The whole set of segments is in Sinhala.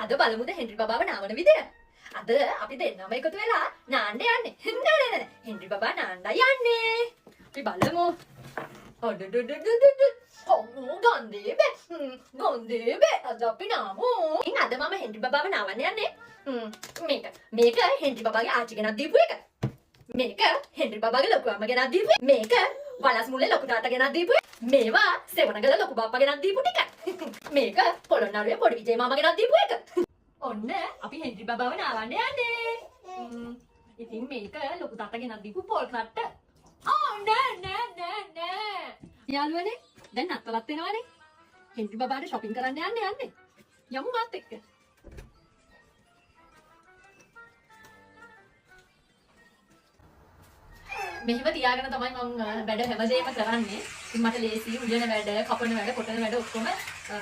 අද බලමුද හෙන්රි බබාව නාවන විදිය. අද අපි දෙන්නම එකතු වෙලා නාන්න යන්නේ. නෑ හෙන්රි බබා නාන්න යන්නේ. අපි බලමු. අම්මෝ ගන්දේ බෑ. අද අපි නාමු. ඉතින් අද මම හෙන්රි බබාව නාවන්න යන්නේ. මේක හෙන්රි බබාගේ ආච්චි ගෙනත් දීපු එක. මේක හෙන්රි බබාගේ ලොකු අම්මා ගෙනත් දීපු එක. මේක වලස් මුල්ලේ ලොකු තාත්තා ගෙනත් දීපු එක. මේවා සෙවණගල ලොකු බාප්පා ගෙනත් දීපු ටික. මේක පොළොන්නරුවේ පොඩි විජේ මාමා ගෙනත් දීපු එක. ඔන්න අපි හෙන්රි බබාව නාවන්න යන්නේ. ඉතින් මේක ලොකු තාත්තා ගෙනත් දීපු පොල් කට්ට. නෑ. යාළුවනේ දැන් අත්වලත් වෙනවනේ. හෙන්රි බබාට shopping කරන්න යන්නේ. යමු මාත් එක්ක. මෙහෙම තියාගෙන තමයි මම වැඩ හැමදේම කරන්නේ. ඉතින් මට ලේසි උයන වැඩ, කපන වැඩ, කොටන වැඩ ඔක්කොම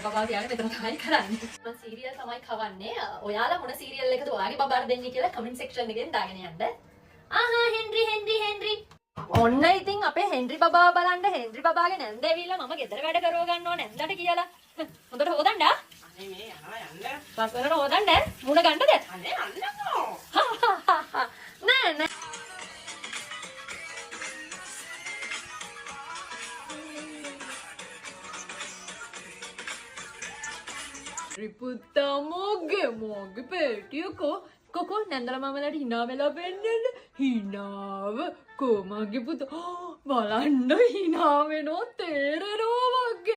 බබාව තියාගෙන මෙතන තමයි කරන්නේ. මම සීරියල් තමයි කවන්නේ. ඔයාලා මොන සීරියල් එකද ඔයාගේ බබාට දෙන්නේ කියලා කමෙන්ට් සෙක්ෂන් එකෙන් දාගෙන යන්න. ආහා හෙන්රි. ඔන්න ඉතින් අපේ හෙන්රි බබාව බලන්න හෙන්රි බබාගේ නැන්ද ඇවිල්ලා මම ගෙදර වැඩ කරව ගන්නවා නැන්දට කියලා. හොඳට හොදන්න. අනේ මේ යනවා යන්න. ලස්සනට හොදන්න. මුණ ගන්නද? අනේ අල්ලන්නෝ. නෑ. රිපුත්තා මොගේ පෙටිය කොකෝ නැන්දල මමලට හිනා වෙලා පෙන්නන්න හිනාව කොමගේ පුතා බලන්න හිනා වෙනවා තේරෙනවා වගේ